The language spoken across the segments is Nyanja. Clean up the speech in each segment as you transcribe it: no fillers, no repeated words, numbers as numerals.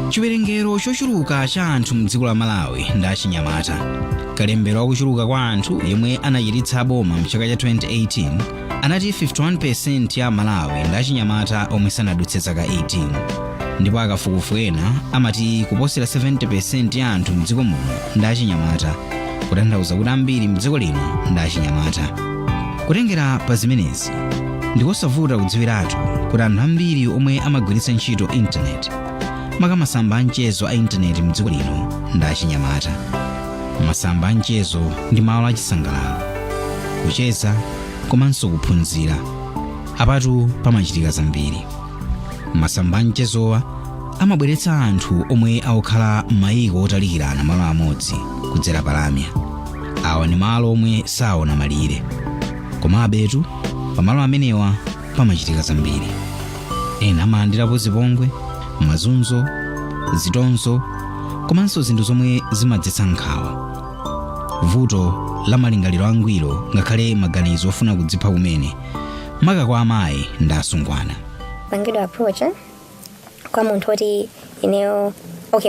chiwerengero chochuluka cha anthu m'dziko la Malawi ndi achinyamata. Kalembera wakuchuluka kwa anthu yemwe anachiritsa boma mchaka cha 2018 anati 51% ya Malawi ndi achinyamata omwe sanadutse zaka 18. Ndipo akafukufuku ena amati kuposera 70% ya anthu m'dziko muno ndi achinyamata, kutanthauza kuti ambiri m'dziko lino ndi achinyamata. Kutengera pa zimenezi, ndikosavuta kudziwiratu kuti anthu ambiri omwe amagwiritsa ntchito intaneti, masamba amchezo a intaneti m'dziko lino ndi achinyamata. Masamba amchezo ndi malo achisangalalo, kucheza komanso kuphunzira. Apatu pamachitika zambiri. Masamba amchezowa amabweretsa anthu omwe akukhala m'mayiko otalikirana malo amodzi kudzera palamya. Awa ndi malo omwe saona malire. Komabetu pamalo amenewa pamachitika zambiri. Ena amalandirapo zipongwe, mazunzo, zitonzo, komanso zinthu zomwe zimadzetsa nkhawa. Vuto la malingaliro angwiro ngakhale maganizo ofuna kudzipha kumene maka kwa amayi ndi asungwana. Pangidwa approach kwa munthu oti ineyo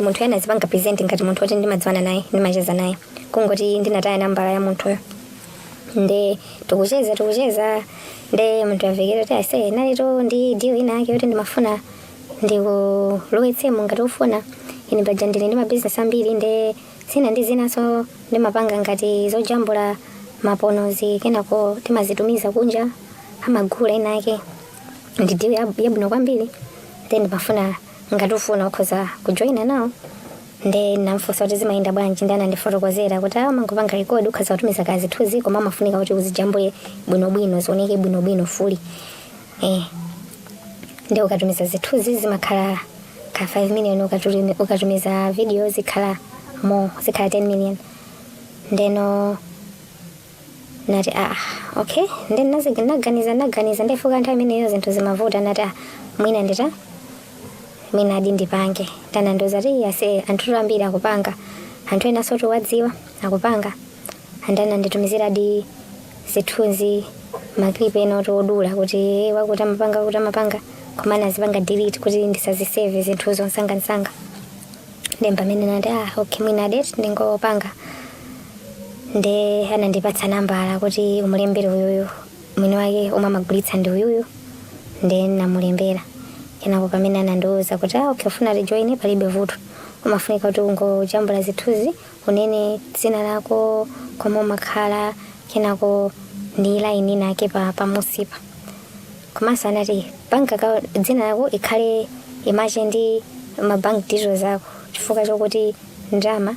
munthu ena zipanga present ngati munthu oti ndimadziwana naye, ndimacheza naye. Kungoti ndinataya nambala ya munthuyo. Nde tukucheza nde munthu afikira kuti ase nalito ndi deal ina yake yoti ndimafuna ndikulowetsemo ngati ufuna ine baja ndili ndi mabusiness ambiri nde sina ndi zinaso ndimapanga ngati zojambula maponozi kenako timazitumiza kunja amagula ina yake ndi deal yabwino kwambiri. Then ndimafuna ngati ufuna ukhoza kujoina nawo. Nde namfunsa kuti zimayenda bwanji ndi anandifotokozera kuti mangopanga record ukhoza kutumiza kazi thuzi koma amafunika kuti uzijambule bwinobwino zioneke bwinobwino fuli. Nde ukatumiza zithuzi zimakhala ka 5 million, ukatumiza video zikhala 10 million. Ndeno nati okay nde naganiza ndefuka nthawi imeneyo zinthu zimavuta nati mwina ndita mwina adi ndipange. Tanandoza ti ase anthu ambiri akupanga, anthu ena soto wadziwa akupanga. Andana nditumizira di zithunzi maklipe ena otodula kuti wakuti amapanga komana zipanga delete kuti ndisazisave zinthu zonsangansanga. Ndemba mene nati okay mwina date ndingopanga. Nde anandipatsa nambala kuti umulembere uyuyu mwini wake omwe amagulitsa ndi uyuyu. Nde namulembera kenako pamene anandiuza kuti okay ufuna rejoin palibe vuto, umafunika kuti ungojambula zithuzi unene dzina lako koma umakhala kenako ndi line inake pamusipa. Komanso anati bank account dzina lako ikhale imache ndi mabank details ako chifukwa chokuti ndalama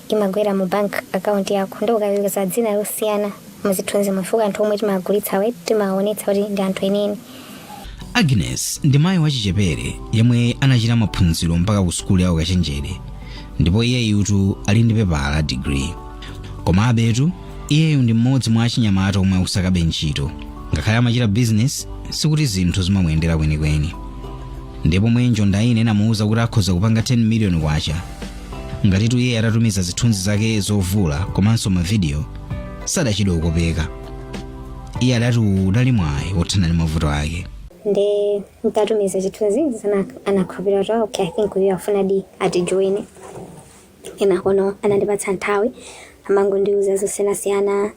imagwera mu bank account yako. Ndo ukaweka dzina losiyana muzithunzi mufuka anthu omwe timagulitsa we timaonetsa kuti ndi anthu eneni. Agnes ndi mayi wachichepere yemwe anachita maphunziro mpaka ku sukulu ya ukachenjere, ndipo iyeyu ali ndi pepala degree. Komabetu iyeyu ndi mmodzi mwa achinyamata omwe akusakabe ntchito. Ngakhale amachita business sikuti zinthu zimamuyendera kwenikweni. Ndipo mwenjo ndayine namuuza kuti akhoza kupanga 10 million kwacha ngatitu iye atatumiza zithunzi zake zovula komanso mavidiyo sadachidwe kukopeka. Iye adati udali mwayi wothana ndi mavuto ake. Nde ndatumiza zithunzi sana anakhulupirira kuti okay I think uyu afuna di atijoine. Ena kono anandipatsa nthawi amango ndiuza zosiyanasiyana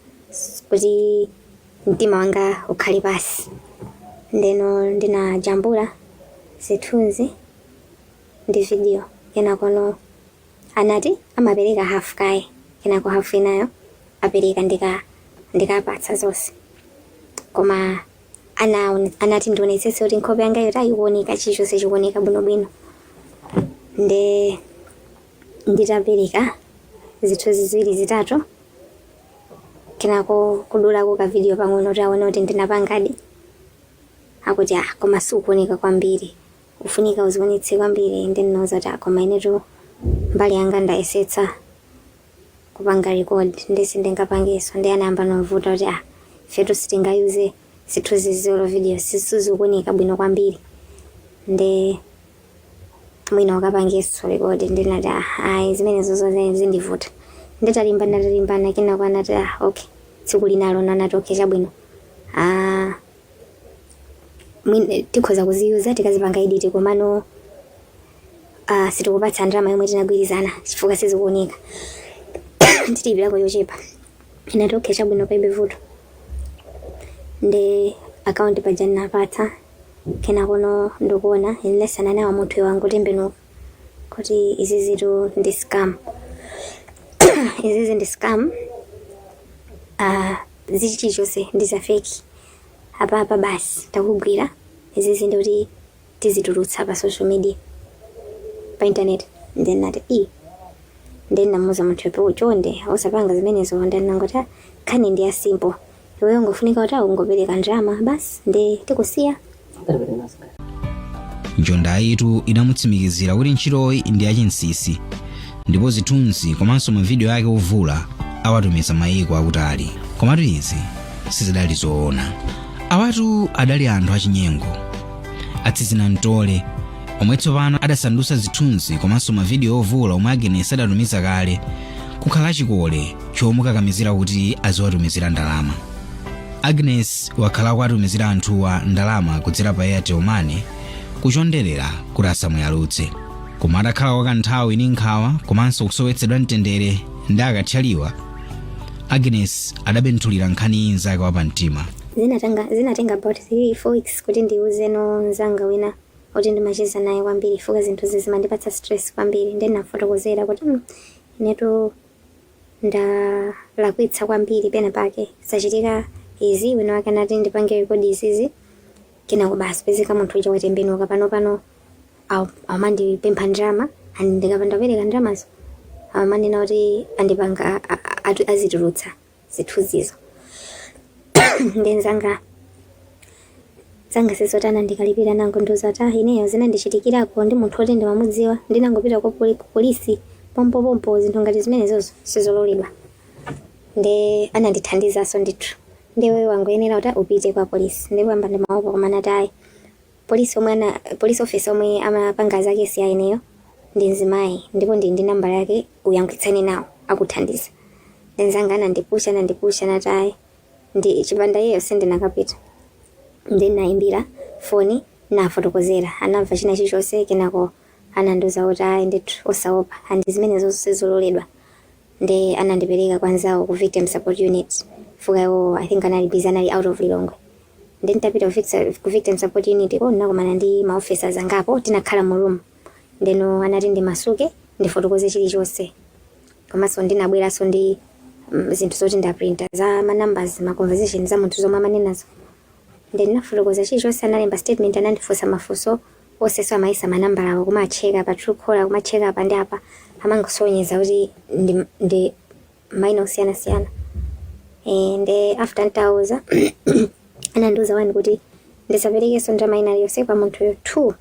kuti mtima wanga ukhale pasi. Ndeno ndinajambula zithunzi ndi video. Ena kono anati amapereka half kaye kenako half inayo apereka ndikapatsa zonse. Koma anati ndionetsetse kuti nkhope yanga yoti ayikuoneka chilichonse chikuoneka bwinobwino. Nde nditapereka zithunzi ziwiri zitatu kenako kudulako ka video pang'ono kuti aone kuti ndinapangadi. Akuti koma sukuoneka kwambiri, ufunika uzionetse kwambiri. Ndinauza kuti koma inetu mbali yanga ndayesetsa kupanga record ndisi ndingapangeso. Ndi anayamba novuta kuti fetu sitingayuze zithunzi zolo video sizikuoneka bwino kwambiri. Nde mwina wakapangeso record ndinati zimenezo zonse zindivuta. Nditalimbana kenako anati okay tsiku linalo nanati okay chabwino tikhoza kuziyuza tikazipanga edit komano sitikupatsa ndalama yomwe tinagwirizana chifukwa sizikuoneka. Titibira yochepa inatoke chabwino paibe vuto ndi account paja napatsa kena kono ndikuona inlesana nawo munthu wangu tembenuka kuti izi zitu ndi scam. Izi ndi scam. Zichi chose ndi za fake. Apa basi takugwira izi ndoti tizitulutsa pa social media pa internet. Then nati then namuza munthu pepo chonde usapanga zimenezo ndanangota khani ndi simple. Iwe ungofunika kuti ungopereka ndalama basi ndi tikusiya. Njonda yitu inamutsimikizira kuti ntchitoyi ndi yachinsisi ndipo zithunzi komanso mavidiyo yake ovula awatumiza mayiko akutali. Komatu izi sizidali zoona. Awatu adali anthu achinyengo atsizina mtole omwe tsopano adasandutsa zithunzi komanso mavidiyo ovula omwe Agnes adatumiza kale kukhala chikole chomukakamizira kuti aziwatumizira ndalama. Agnes wakhala kuwatumizira anthuwa ndalama kudzera pa Airtel Money kuchonderera kuti asamuyalutse. Koma adakhala kwa kanthawi ndi nkhawa komanso kusowetsedwa mtendere ndi akathaliwa, Agnes adabenthulira nkhani inzake wapamtima. Zinatenga about 3-4 weeks kuti ndiuze nzanga wina kuti ndimacheza naye kwambiri fuka zinthu zimandipatsa stress kwambiri. Then nafotokozera kuti neto ndalakwitsa kwambiri pena pake sachitika izi wina wake nati ndipange record izizi kena kubasi pezeka munthu uja watembenuka pano amandipempha ndalama ndikapanda kupereka ndalamazo amanena kuti andipanga azitulutsa zithunzizo. Then zanga sesotana ndikalipira nango ndozata ineyo zinandichitikirako ndi munthu oti ndimamudziwa ndinangopita kwa polisi pompo zinthu ngati zimenezozo sizololedwa. Ndi anandithandizaso ndithu ndiwe wangoyenera kuti upite kwa polisi ndipo amba ndimaopa koma natayi police officer omwe amapanga zake si ayeneyo ndi mzimayi ndipo ndi namba yake uyankhitsane nawo akuthandiza. Then zanga anandipusha natayi ndi chipanda yeyo sindinakapita. Then naimbira foni nafotokozera anamva china chilichonse kenako anandiuza kuti ayi ndithu osaopa andi zimenezo sizololedwa. Ndi anandipereka kwanzawo ku victim support unit fuka yo I think anali out of Lilongwe. Then ndapita ku victim support unit ko nakomana ndi ma officers angapo tinakhala mu room. Then anati ndi masuke ndifotokoze chilichonse komanso ndinabweranso ndi zinthu zoti ndaprinta za ma numbers ma conversation za munthu zomwe amanenazo. Then nafotokoza chilichonse analemba statement anandifunsa mafunso oseso amaisa manamba awo kumacheka pa Truecaller kumacheka pa ndi apa amangosonyeza kuti ndi maina osiyana. And after ntauza anandiuza wani kuti ndisaperekeso ndalama ina yonse kwa munthuyo 2.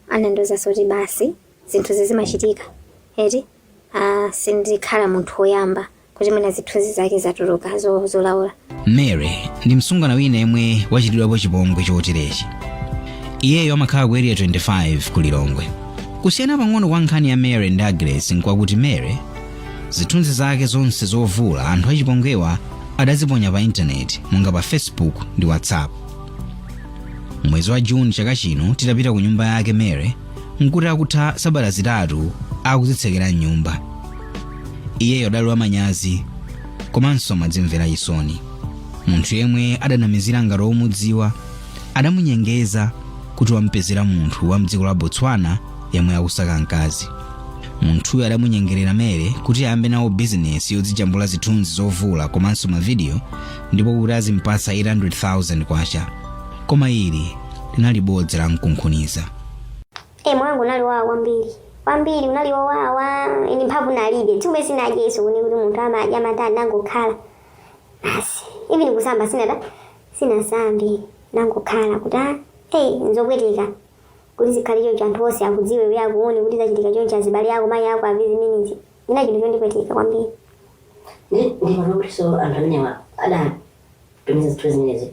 Anandiuza kuti basi zinthu zimachitika eti sindikhala munthu woyamba kuti mwina zithunzi zake zatuluka zolaula. Mary ndi msungwana wina yemwe wachitidwapo chipongwe choterechi. Iyeyo amakhala ku area 25 ku Lilongwe. Kusiyana pang'ono kwa nkhani ya Mary ndi Agnes nkwakuti Mary zithunzi zake zonse zovula anthu achipongwewa adaziponya pa internet monga pa Facebook ndi WhatsApp. Mwezi wa June chaka chino titapita ku nyumba yake Mary nkuti akutha sabata zitatu akuzitsekera nyumba. Iyeyo adalowa manyazi komanso madzimvera chisoni. Munthu yemwe adanamizira ngati omudziwa adamunyengeza kuti wampezera munthu wa mdziko la Botswana yemwe akusaka mkazi. Munthuyo adamunyengerera Mary kuti ayambe nawo business yodzijambula zithunzi zovula komanso mavidiyo ndipo kuti azimpatsa 800,000 kwacha. Koma ili linali bodza la mkunkhuniza. Mwangu naliwawa kwambiri unaliwawa ini mphamvu nalibe tume sinajeso kuti munthu amadya matani nangokhala basi ivi ndikusamba sina sambi nangokhala kuti nzopweteka kuti zikhale choncho anthu onse akudziwe uye akuone kuti zachitika choncho azibale yako mayi yako avizi minutes ina chinthu chondipweteka kwambiri. Ndimakuliso anthu amenewa adatumiza zithunzi zimenezi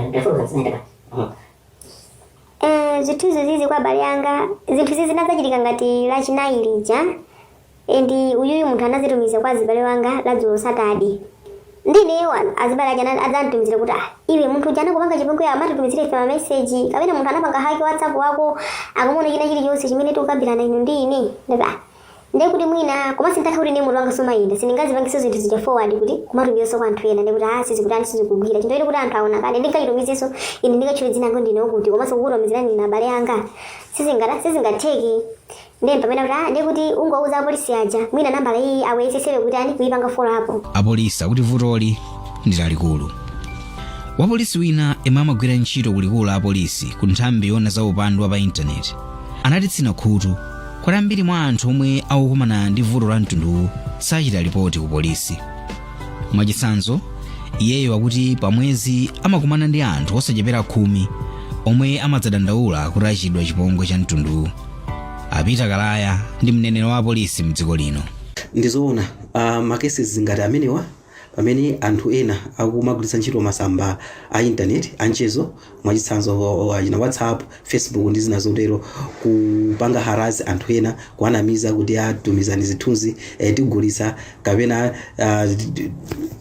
ndafotokoza zinaenda zithunzi zizi kwa abale anga zinthu zizi zinazachitika ngati lachinayi lija. Endi uyuyu munthu anazitumiza kwa azibale wanga ladzulo Saturday. ndine wana azibala jana azantumizira kuti iwe munthu jana kupanga chipongwe amatutumizira ife message kapena munthu anapanga haki WhatsApp wako akamona china chilichonse chimene tikukambirana inu ndi ine ndiye kuti mwina koma sintaka kuti ne munthu wanga soma ine sindingazipangiso zinthu zija forward kuti kumatumiza kwa anthu ena ndiye kuti sizikutani sizikugwira chinthu ili kuti anthu aona kale ndingachitumizeso ine ndingachitule dzina ngo ndine kuti komanso kukutumizirani ine abale anga sizingatheki ndiye pamene kuti ndiye kuti ungouza apolisi aja mwina nambala iyi awayesesere kuti ani kuipanga follow up apolisi akuti vutoli ndi lalikulu. Wapolisi wina yemwe amagwira ntchito kulikulu la apolisi ku nthambi yona za upandu wa pa intaneti anatitsina khutu kuti ambiri mwa anthu omwe akukumana ndi vuto la mtunduwu sachita ripoti ku polisi. Mwachitsanzo iyeyo akuti pamwezi amakumana ndi anthu osachepera 10 omwe amadzadandaula kuti achidwa chipongwe cha mtunduwu. Apita Kalaya ndi mneneri wa apolisi mdziko lino. Ndizoona makesi zingati amenewa pamene anthu ena akumagwiritsa ntchito masamba a internet anchezo mwachitsanzo achina WhatsApp, Facebook ndi zina zotero kupanga harass anthu ena kuanamiza kuti atumizani zithunzi tikugulitsa kapena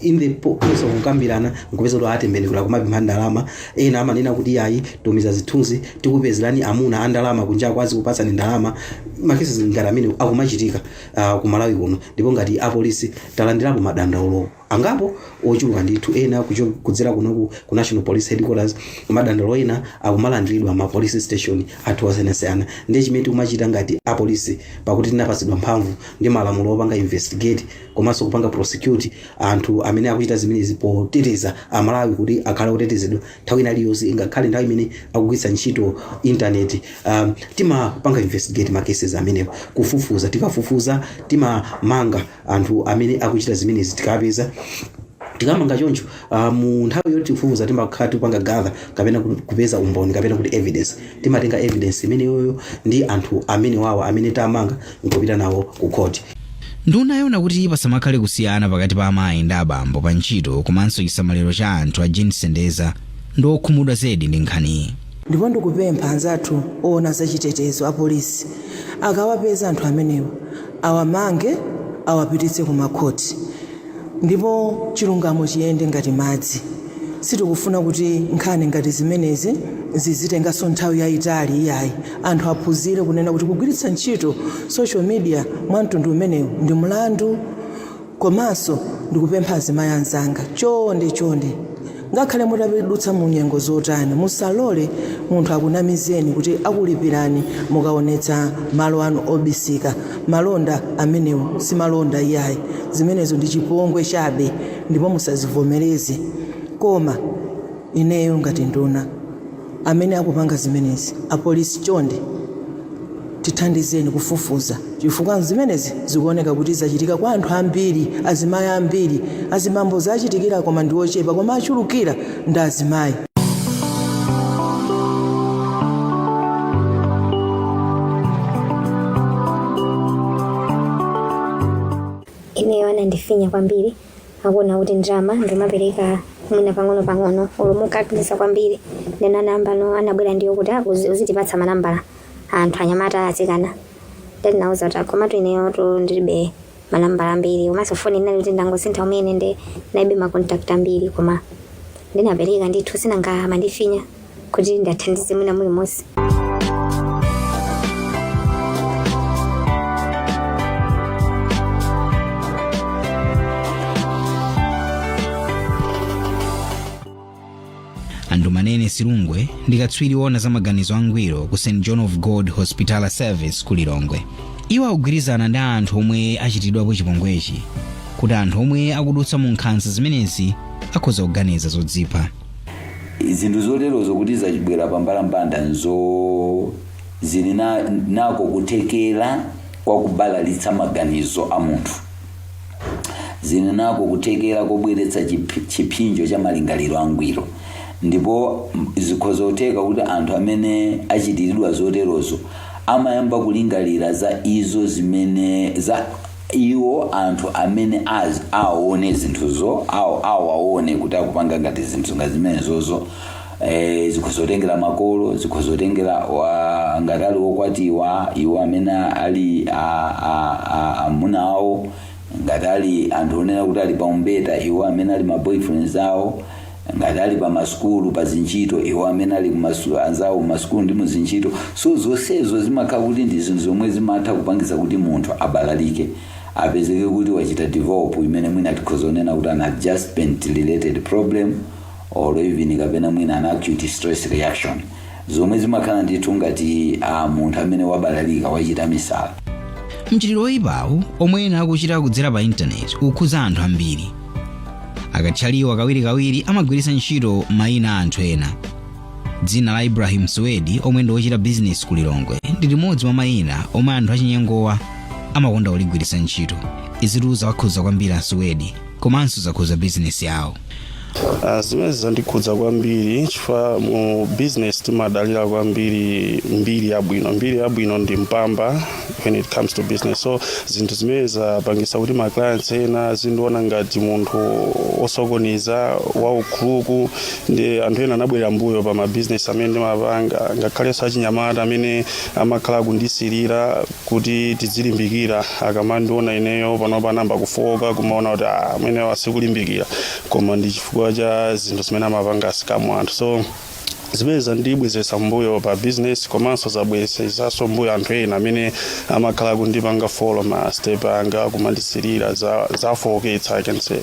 in the process of kukambirana nkupeza kuti atembenekera kumapempha ndalama ena amanena kuti ayi tumiza zithunzi tikupezerani amuna andalama kunja kwazi kupatsani ndalama. Makesi zingati amene akumachitika ku Malawi kuno ndipo ngati apolisi talandirapo madandaulo angapo ochuluka ndithu ena kudzera kunoku ku National Police Headquarters madandaulo ena akumalandiridwa ma police station athu osiyanasiyana. Ndiye chimene tikumachita ngati apolisi pakuti tinapasidwa mphamvu ndi malamulo opanga investigate komanso kupanga prosecute anthu amene akuchita zimenezi poteteza Amalawi kuti akhale otetezedwa nthawi iliyonse ingakhale nthawi imene akugwiritsa ntchito internet. Timapanga investigate makesi amenewa kufufuza tikafufuza timamanga anthu amene akuchita zimenezi tikapeza tikamanga choncho mu nthawi yoti kufufuza timakhala tipanga gather kapena kupeza umboni kapena kuti evidence timatenga evidence imeneyo ndi anthu amene wawa amene tamanga nkupita nawo ku court. Nduna yona kuti pasamakhale kusiyana pakati pa amayi ndi abambo pa ntchito komanso chisamaliro cha anthu a Sendeza ndi okhumudwa zedi ndi nkhaniyi. Ndipo ndikupempha anzathu oona za chitetezo apolisi akawapeza anthu amenewa awamange awapititse ku makhoti ndipo chilungamo chiyende ngati madzi. Sitikufuna kuti nkhani ngati zimenezi zizitenganso nthawi yayitali iyayi. Anthu aphunzire kunena kuti kugwiritsa ntchito social media mwa mtundu umenewu ndi mlandu. Komanso ndikupempha azimayi anzanga chonde ngakhale mutapedutsa mu nyengo zotani musalole munthu akunamizeni kuti akulipirani mukaonetsa malo anu obisika. Malonda amenewo si malonda iyayi, zimenezo ndi chipongwe chabe ndipo musazivomereze. Koma ineyo ngati nduna amene akupanga zimenezi apolisi chonde tithandizeni kufufuza chifukwa zimenezi zikuoneka kuti zachitika kwa anthu ambiri, azimayi ambiri. Azimambo zachitikira koma ndi ochepa koma achulukira ndi azimayi. Ineyo anandifinya kwambiri akuona kuti ndalama ndimapereka mwina pang'ono ulumukalipisa kwambiri ndena namba no anabwera ndiyo kuti uzitipatsa manambala anthu anyamata atsikana. Then nauza kuti komatu ineyo to ndilibe manambala ambiri komanso foni inali kuti ndangosintha umene ndi naibe makontakti ambiri koma ndinapereka ndithu sinanga mandifinya kuti ndathandize mwina mulimonse. Andumanene Silungwe ndi katswiri wona za maganizo angwiro ku St John of God Hospital Service ku Lilongwe. Iwo akugwirizana ndi anthu omwe achitidwapo chipongwechi kuti anthu omwe akudutsa mu nkhanza zimenezi akhoza kuganiza zodzipha. Zinthu zotero zokuti zachibwera pambalambanda nzo zili nako kutekera kwa kubalalitsa maganizo a munthu. Zili nako kutekera kubweretsa chipinjo cha malingaliro angwiro. Ndipo zikhozoteka kuti anthu amene achitiridwa zoterozo amayamba kulingalira za izo zimene za iwo anthu amene aone zinthuzo awaone kuti akupanga ngati zinthu ngazimenezozo. Zikhozotengera makolo, zikhozotengera ngati ali wokwatiwa iwo amene ali amuna awo ngati ali anthu onena kuti ali pa umbeta iwo amene ali ma boyfriends awo, ngati ali pa maskulu pa zinchito iwo amene ali anzawo maskulu ndi muzinchito. So zonsezo zimakhala kuti ndi zinthu zomwe zimatha kupangisa kuti munthu abalalike, apezeke kuti wachita develop imene mwina tikhoza kunena kuti an adjustment related problem or even kapena mwina an acute stress reaction, zomwe zimakhala ndithu ngati munthu amene wabalalika wachita misala. Mchitidwe woyipawu omwe ena akuchita kudzera pa intaneti ukhuza anthu ambiri. Akatchaliwa kawirikawiri amagwiritsa ntchito mayina a anthu ena. Dzina la Ibrahim Swedi omwe ndi wochita business ku Lilongwe ndi limodzi mwa mayina omwe anthu achinyengowa amakonda kuligwiritsa ntchito. Izitu zakhuza kwambiri a Swedi komanso zakhuza business yawo. Zimene zandikhudza kwambiri chifukwa mu business timadalira kwambiri mbiri yabwino ndi mpamba when it comes to business. So zinthu zimene zapangisa kuti ma clients ena zindiona ngati munthu osokoniza waukuluku, ndi anthu ena anabwera mbuyo pa ma business amene ndimapanga, ngakhalenso achinyamata amene amakhala kundisirira kuti tizilimbikira. Akamandiona ineyo panopa namba kufoka kumaona kuti amene wasikulimbikira, koma ndi chifukwa cha zinthu zimene amapanga asikamu anthu. So zimene zandibwezesa mbuyo pa business komanso zabwezesanso mbuyo anthu ena amene amakhala kundipanga follow ma step anga kumandisirira zafoketsa I can say.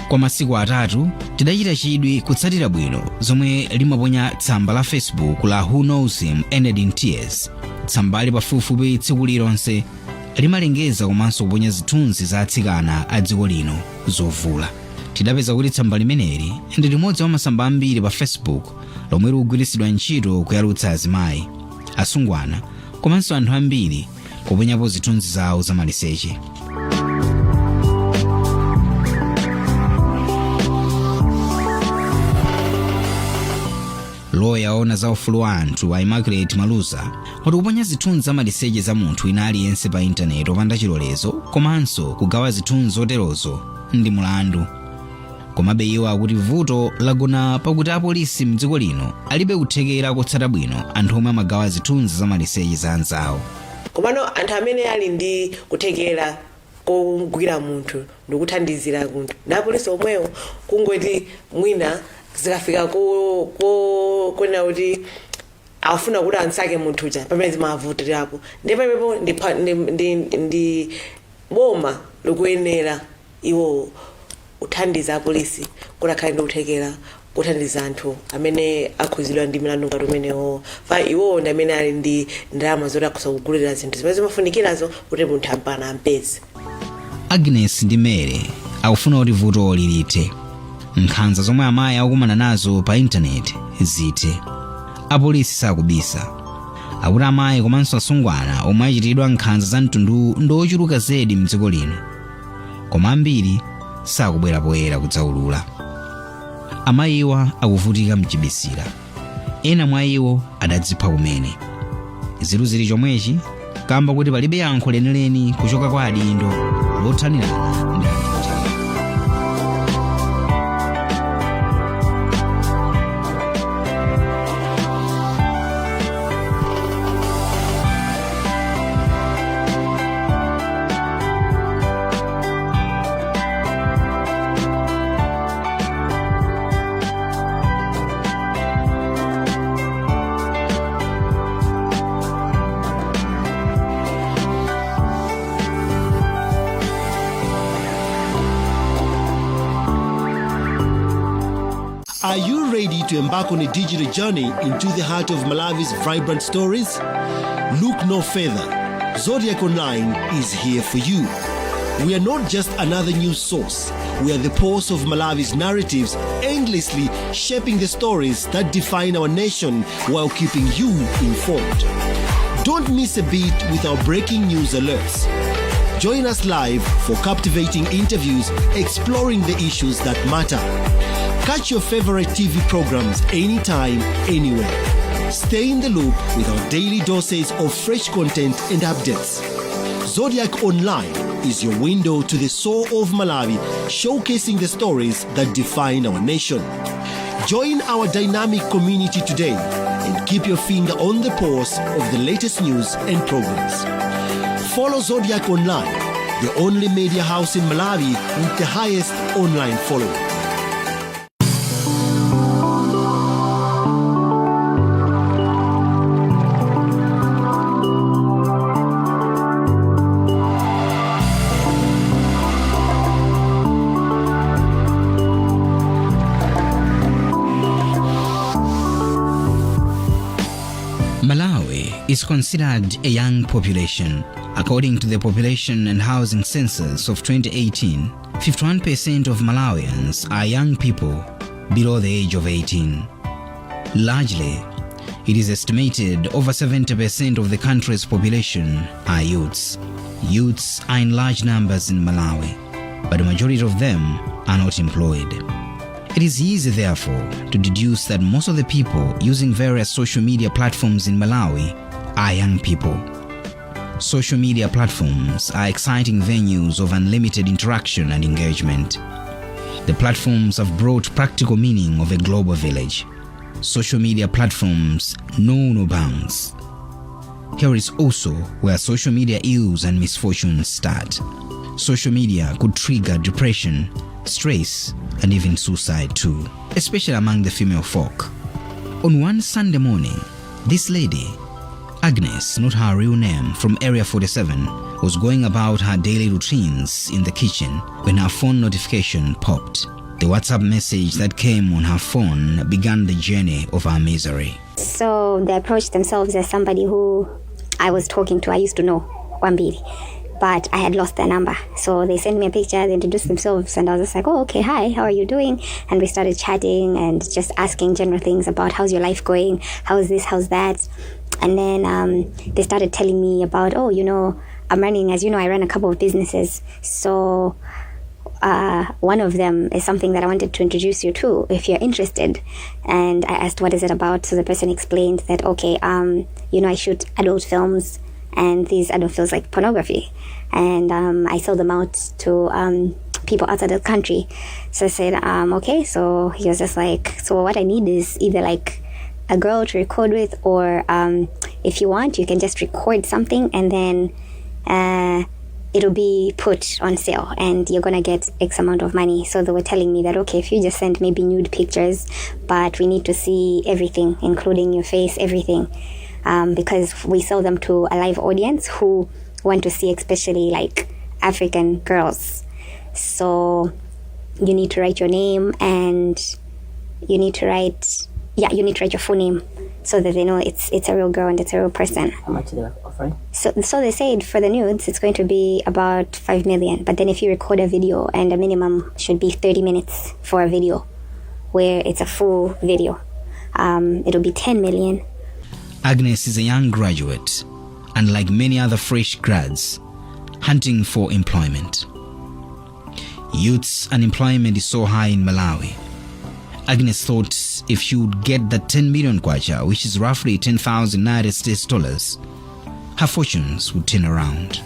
Kwa masiku atatu tidachita chidwi kutsatira bwino zomwe limaponya tsamba la Facebook la Who Knows Him Ended in Tears. Tsambali pafupifupi tsiku lilonse limalengeza komanso kuponya zithunzi za atsikana a dziko lino zovula. Tidapeza kuti tsamba limeneli ndi limodzi mwa masamba ambiri pa Facebook lomwe likugwiritsidwa ntchito kuyalutsa azimayi, asungwana komanso anthu ambiri kuponyapo zithunzi zawo za maliseche. Loya ona za ufulu wa anthu a Immaculate Maluza wati kuponya zithunzi za maliseche za munthu ina aliyense pa intaneti opanda chilolezo komanso kugawa zithunzi zoterozo ndi mulandu. Komabe iwo akuti vuto lagona pakuti apolisi mdziko lino alibe kuthekera kotsata bwino anthu omwe amagawa zithunzi za maliseche za anzawo. Komano anthu amene ali ndi kuthekera kogwira munthu ndikuthandizira munthu na apolisi omwewo kungoti mwina zikafika kwena kuti afuna kuti ansake munthu uja pamene zimavutirapo ndipo ndi boma lokuyenera iwo uthandiza apolisi kuti akhale ndi kuthekera kuthandiza anthu amene akhuzidwa ndi milandu ngati umenewo. Iwo ndi amene ali ndi ndalama zoti akhoza kugulira zinthu zimene zimafunikirazo kuti munthu ampana ampeze. Agnes ndi Mere akufuna kuti vuto lilithe. Nkhanza zomwe amayi akukumana nazo pa intaneti zithe. Apolisi sakubisa. Akuti amayi komanso asungwana omwe achitidwa nkhanza za mtundu ndochuluka zedi mdziko lino, koma ambiri sakubwera poyera kudzaulula. Amayiwa akuvutika mchibisira. Ena mwa iwo adadzipha kumene. Ziru zili chomwechi kamba kuti palibe yankho lenileni kuchoka kwa adindo lothanirana ndi anthu. Are you ready to embark on a digital journey into the heart of Malawi's vibrant stories? Look no further. Zodiac Online is here for you. We are not just another news source. We are the pulse of Malawi's narratives, endlessly shaping the stories that define our nation while keeping you informed. Don't miss a beat with our breaking news alerts. Join us live for captivating interviews exploring the issues that matter. Catch your favorite TV programs anytime, anywhere. Stay in the loop with our daily doses of fresh content and updates. Zodiac Online is your window to the soul of Malawi, showcasing the stories that define our nation. Join our dynamic community today and keep your finger on the pulse of the latest news and programs. Follow Zodiac Online the only media house in Malawi with the highest online following. Malawi is considered a young population. According to the Population and Housing Census of 2018, 51% of Malawians are young people below the age of 18. Largely, it is estimated over 70% of the country's population are youths. Youths are in large numbers in Malawi, but the majority of them are not employed. It is easy, therefore, to deduce that most of the people using various social media platforms in Malawi are young people. Social media platforms are exciting venues of unlimited interaction and engagement. The platforms have brought practical meaning of a global village. Social media platforms know no bounds. Here is also where social media ills and misfortunes start. Social media could trigger depression, stress, and even suicide too, especially among the female folk. On one Sunday morning, this lady, Agnes, not her real name, from Area 47, was going about her daily routines in the kitchen when her phone notification popped. The WhatsApp message that came on her phone began the journey of her misery. So they approached themselves as somebody who I was talking to. I used to know Wambiri, but I had lost their number. So they sent me a picture, they introduced themselves, and I was just like, oh, okay, hi, how are you doing? And we started chatting and just asking general things about how's your life going, how's this, how's that. And then they started telling me about, oh, you know, I'm running, as you know, I run a couple of businesses. So one of them is something that I wanted to introduce you to if you're interested. And I asked, what is it about? So the person explained that, okay, you know, I shoot adult films, and these adult films like pornography, and I sell them out to people outside the country. So I said, okay. So he was just like, so what I need is either like a girl to record with, or if you want, you can just record something and then it'll be put on sale and you're gonna get X amount of money. So they were telling me that, okay, if you just send maybe nude pictures, but we need to see everything, including your face, everything, because we sell them to a live audience who want to see especially like African girls. So you need to write your name, and you need to write your full name so that they know it's a real girl and it's a real person. How much are they offering? So they said for the nudes it's going to be about 5 million, but then if you record a video, and a minimum should be 30 minutes for a video where it's a full video, it'll be 10 million. Agnes is a young graduate, and like many other fresh grads, hunting for employment. Youth's unemployment is so high in Malawi. Agnes thought if she would get that 10 million kwacha, which is roughly 10,000 United States dollars, her fortunes would turn around.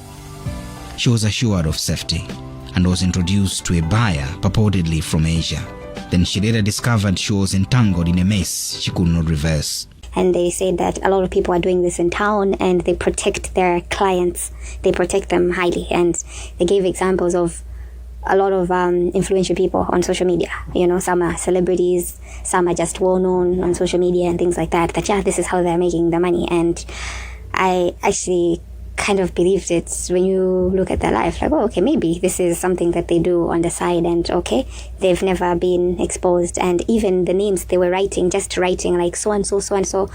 She was assured of safety and was introduced to a buyer purportedly from Asia. Then she later discovered she was entangled in a mess she could not reverse. And they said that a lot of people are doing this in town, and they protect their clients. They protect them highly. And they gave examples of a lot of influential people on social media. You know, some are celebrities, some are just well-known on social media and things like that. That, yeah, this is how they're making the money. And I actually kind of believed it when you look at their life. Like, oh, okay, maybe this is something that they do on the side, and okay, they've never been exposed. And even the names they were writing, just writing like so-and-so, so-and-so,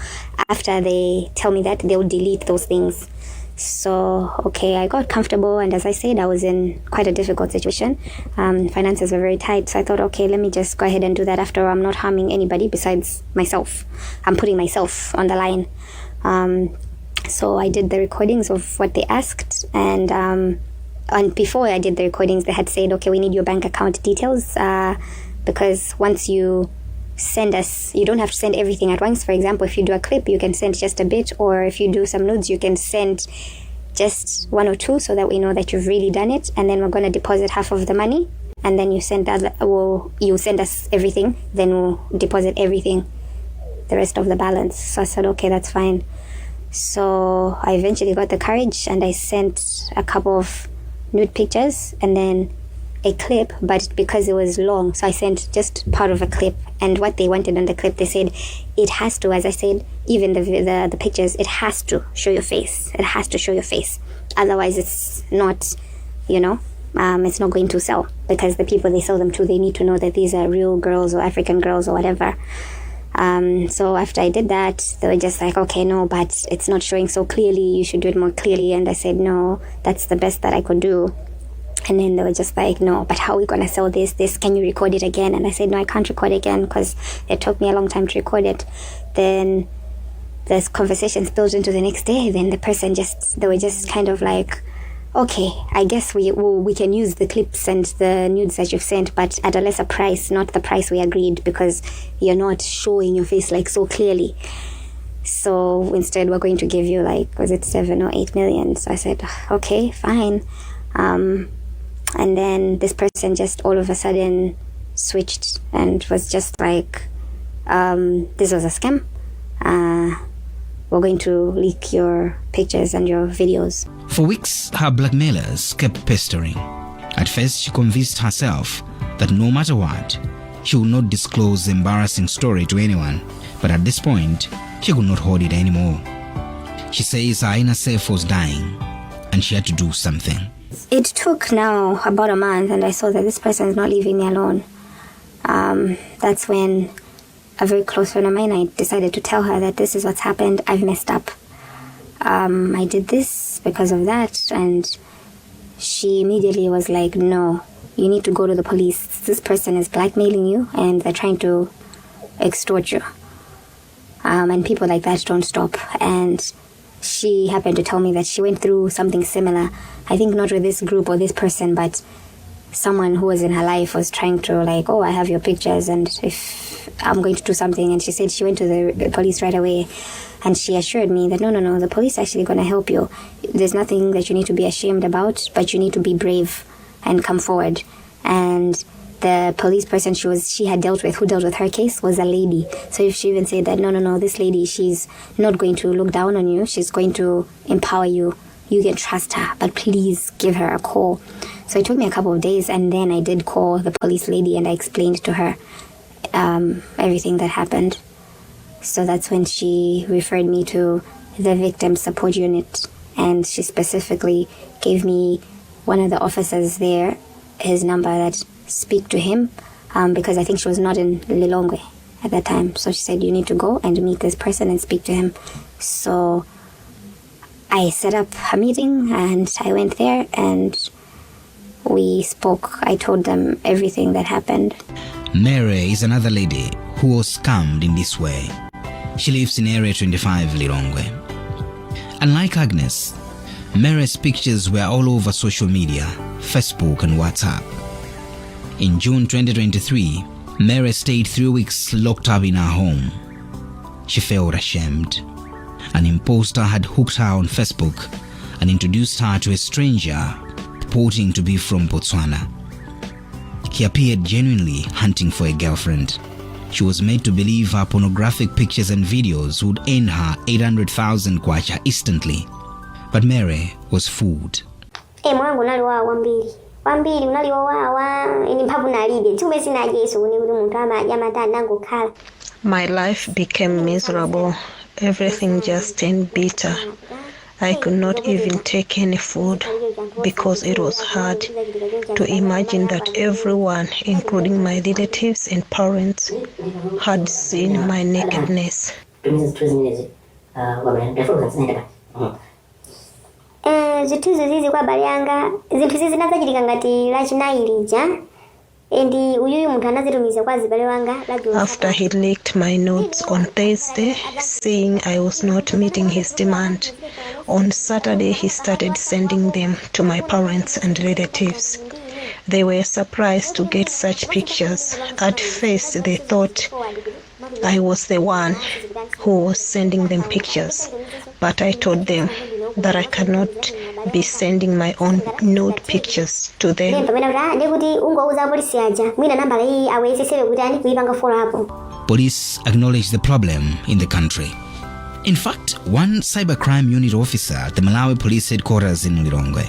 after they tell me that, they'll delete those things. So, okay, I got comfortable, and as I said, I was in quite a difficult situation. Finances were very tight, so I thought, okay, let me just go ahead and do that. After all, I'm not harming anybody besides myself. I'm putting myself on the line. So I did the recordings of what they asked, and before I did the recordings, they had said, okay, we need your bank account details, because once you send us, you don't have to send everything at once. For example, if you do a clip, you can send just a bit, or if you do some nudes, you can send just 1 or 2, so that we know that you've really done it, and then we're going to deposit half of the money, and then you send you send us everything, then we'll deposit everything, the rest of the balance. So I said, okay, that's fine. So I eventually got the courage, and I sent a couple of nude pictures and then a clip, but because it was long, so I sent just part of a clip. And what they wanted on the clip, they said it has to, as I said, even the pictures, it has to show your face. It has to show your face. Otherwise, it's not, it's not going to sell, because the people they sell them to, they need to know that these are real girls or African girls or whatever. So after I did that, they were just like, okay, no, but it's not showing so clearly. You should do it more clearly. And I said, no, that's the best that I could do. And then they were just like, no, but how are we going to sell this? Can you record it again? And I said, no, I can't record it again because it took me a long time to record it. Then this conversation spilled into the next day. Then the person they were just kind of like, okay, I guess we can use the clips and the nudes that you've sent, but at a lesser price, not the price we agreed, because you're not showing your face like so clearly. So instead, we're going to give you was it 7 or 8 million? So I said, okay, fine. And then this person just all of a sudden switched and was just like, this was a scam. We're going to leak your pictures and your videos. For weeks, her blackmailers kept pestering. At first, she convinced herself that no matter what, she would not disclose the embarrassing story to anyone. But at this point, she could not hold it anymore. She says her inner self was dying and she had to do something. It took now about a month, and I saw that this person is not leaving me alone. That's when a very close friend of mine, I decided to tell her that this is what's happened. I've messed up. I did this because of that. And she immediately was like, no, you need to go to the police. This person is blackmailing you and they're trying to extort you. And people like that don't stop. And she happened to tell me that she went through something similar. I think not with this group or this person, but someone who was in her life was trying to I have your pictures and if I'm going to do something. And she said she went to the police right away, and she assured me that no, the police are actually going to help you. There's nothing that you need to be ashamed about, but you need to be brave and come forward. And the police person she had dealt with, who dealt with her case, was a lady. So if she even said that, no, this lady, she's not going to look down on you. She's going to empower you. You can trust her, but please give her a call. So it took me a couple of days, and then I did call the police lady and I explained to her everything that happened. So that's when she referred me to the victim support unit, and she specifically gave me one of the officers there, his number, that speak to him, because I think she was not in Lilongwe at that time. So she said, you need to go and meet this person and speak to him. So I set up a meeting and I went there and we spoke. I told them everything that happened. Mary is another lady who was scammed in this way. She lives in Area 25, Lilongwe. Unlike Agnes, Mary's pictures were all over social media, Facebook and WhatsApp. In June 2023, Mary stayed 3 weeks locked up in her home. She felt ashamed. An imposter had hooked her on Facebook and introduced her to a stranger purporting to be from Botswana. He appeared genuinely hunting for a girlfriend. She was made to believe her pornographic pictures and videos would earn her 800,000 kwacha instantly. But Mary was fooled. Mwangu naliwawa wambili unaliwawa ini mphavu nalibe chumbe sina Yesu ni uri muntu amajamata nangokhala. My life became miserable. Everything just turned bitter. I could not even take any food because it was hard to imagine that everyone, including my relatives and parents, had seen my nakedness. Zinthu zizi kwa bale yanga zinthu zizi nazachitika ngati lachinailija endi uyuyu munthu anazitumiza kwa zibale wanga. After he leaked my notes on Thursday, seeing I was not meeting his demand, on Saturday he started sending them to my parents and relatives. They were surprised to get such pictures. At first they thought I was the one who was sending them pictures, but I told them that I cannot be sending my own nude pictures to them. Police acknowledge the problem in the country. In fact, one cybercrime unit officer at the Malawi police headquarters in Lilongwe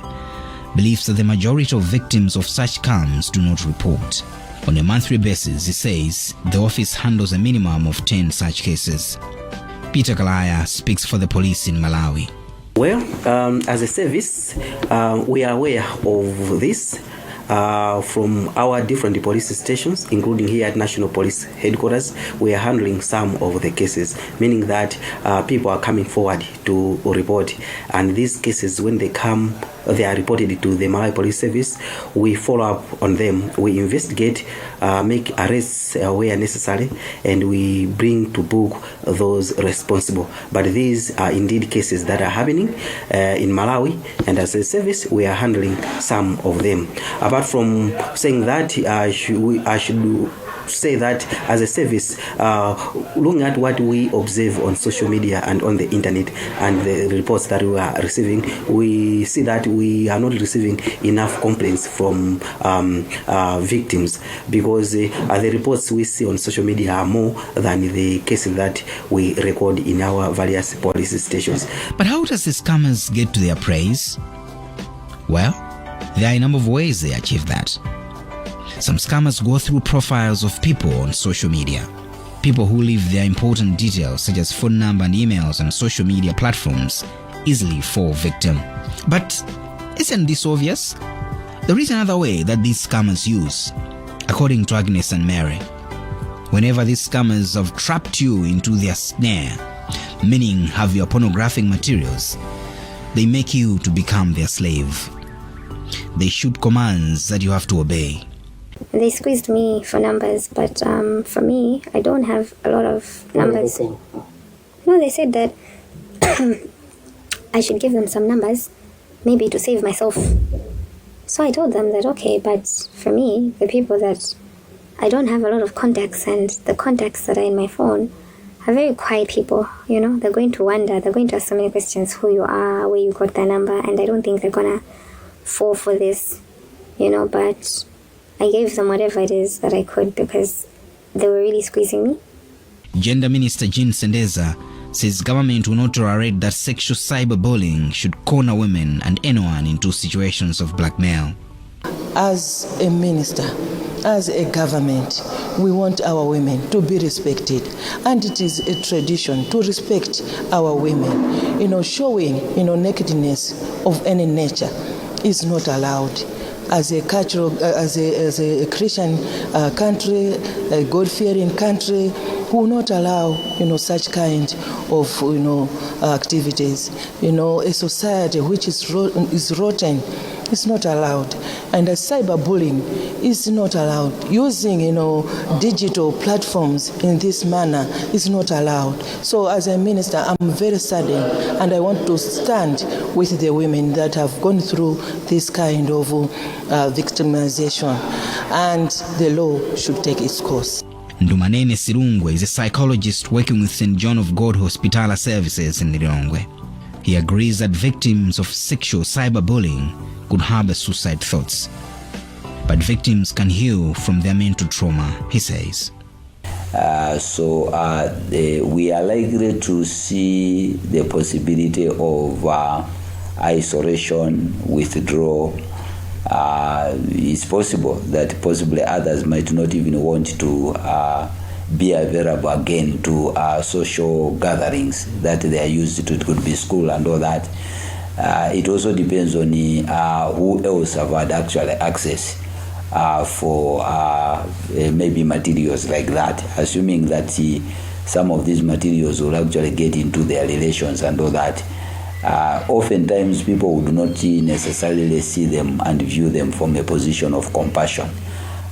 believes that the majority of victims of such scams do not report. On a monthly basis, he says the office handles a minimum of 10 such cases. Peter Kalaya speaks for the police in Malawi. Well, as a service, we are aware of this from our different police stations, including here at National Police Headquarters. We are handling some of the cases, meaning that people are coming forward to report. And these cases, when they come, they are reported to the Malawi Police Service. We follow up on them. We investigate, make arrests where necessary, and we bring to book those responsible. But these are indeed cases that are happening in Malawi, and as a service, we are handling some of them. Apart from saying that, I should say that as a service, looking at what we observe on social media and on the internet and the reports that we are receiving, we see that we are not receiving enough complaints from victims, because the reports we see on social media are more than the cases that we record in our various police stations. But how does the scammers get to their praise? Well, there are a number of ways they achieve that. Some scammers go through profiles of people on social media. People who leave their important details such as phone number and emails on social media platforms easily fall victim. But isn't this obvious? There is another way that these scammers use, according to Agnes and Mary. Whenever these scammers have trapped you into their snare, meaning have your pornographic materials, they make you to become their slave. They shoot commands that you have to obey. They squeezed me for numbers, but for me, I don't have a lot of numbers. No, they said that I should give them some numbers, maybe to save myself. So I told them that, okay, but for me, the people that I don't have a lot of contacts, and the contacts that are in my phone are very quiet people, they're going to wonder, they're going to ask so many questions, who you are, where you got their number, and I don't think they're gonna fall for this, but I gave them whatever it is that I could, because they were really squeezing me. Gender Minister Jean Sendeza says government will not tolerate that sexual cyberbullying should corner women and anyone into situations of blackmail. As a minister, as a government, we want our women to be respected, and it is a tradition to respect our women. Showing nakedness of any nature is not allowed. As a cultural, as a Christian country, a God-fearing country, who will not allow such kind of activities. A society which is rotten is not allowed, and cyberbullying is not allowed. Using digital platforms in this manner is not allowed. So as a minister, I'm very saddened, and I want to stand with the women that have gone through this kind of victimization, and the law should take its course. Ndumanene Sirungwe is a psychologist working with St. John of God Hospitaler Services in Lilongwe. He agrees that victims of sexual cyberbullying could harbor suicide thoughts. But victims can heal from their mental trauma, he says. We are likely to see the possibility of isolation, withdrawal. It's possible that possibly others might not even want to be available again to social gatherings that they are used to. It could be school and all that. It also depends on who else have had actually access for maybe materials like that, assuming that some of these materials will actually get into their relations and all that. Oftentimes people would not necessarily see them and view them from a position of compassion.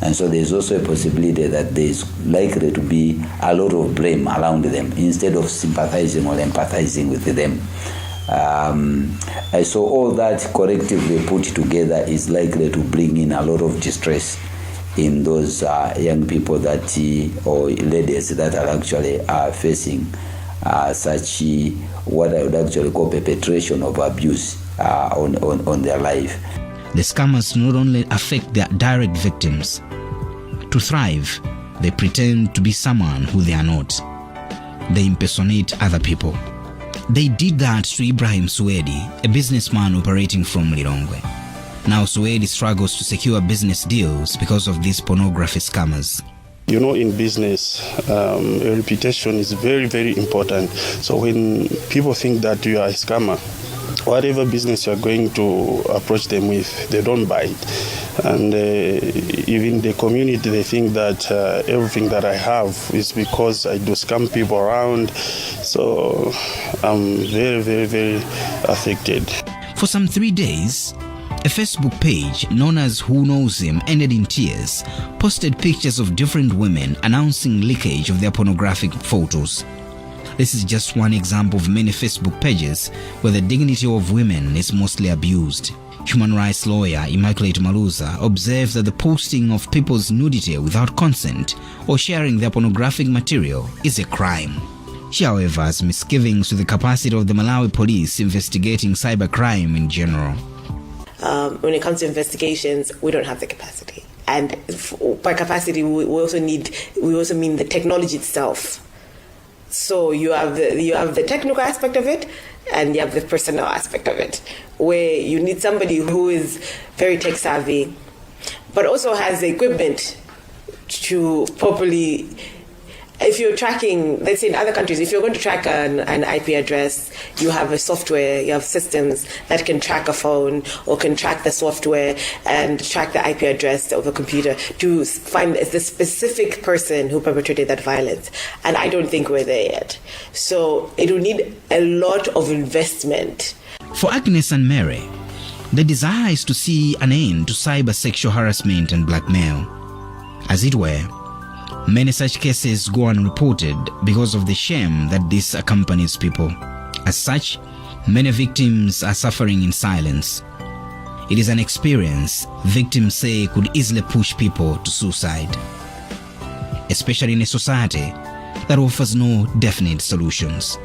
And so there's also a possibility that there's likely to be a lot of blame around them instead of sympathizing or empathizing with them. So all that collectively put together is likely to bring in a lot of distress in those young people that or ladies that are actually facing such what I would actually call perpetration of abuse on their life. The scammers not only affect their direct victims. To thrive, they pretend to be someone who they are not. They impersonate other people. They did that to Ibrahim Suedi, a businessman operating from Lilongwe. Now Suede struggles to secure business deals because of these pornography scammers. You know, in business, a reputation is very, very important. So when people think that you are a scammer, whatever business you are going to approach them with, they don't buy it. And even the community, they think that everything that I have is because I do scam people around. So I'm very, very, very affected. For some 3 days, a Facebook page known as Who Knows Him Ended in Tears posted pictures of different women announcing leakage of their pornographic photos. This is just one example of many Facebook pages where the dignity of women is mostly abused. Human rights lawyer Immaculate Maluza observes that the posting of people's nudity without consent or sharing their pornographic material is a crime. She, however, has misgivings with the capacity of the Malawi police investigating cybercrime in general. When it comes to investigations, we don't have the capacity. And by capacity, we also mean the technology itself. So you have the technical aspect of it, and you have the personal aspect of it, where you need somebody who is very tech savvy, but also has the equipment to properly. If you're tracking, let's say in other countries, if you're going to track an IP address, you have a software, you have systems that can track a phone or can track the software and track the IP address of a computer to find the specific person who perpetrated that violence. And I don't think we're there yet. So it will need a lot of investment. For Agnes and Mary, the desire is to see an end to cyber sexual harassment and blackmail. As it were, many such cases go unreported because of the shame that this accompanies people. As such, many victims are suffering in silence. It is an experience victims say could easily push people to suicide, especially in a society that offers no definite solutions.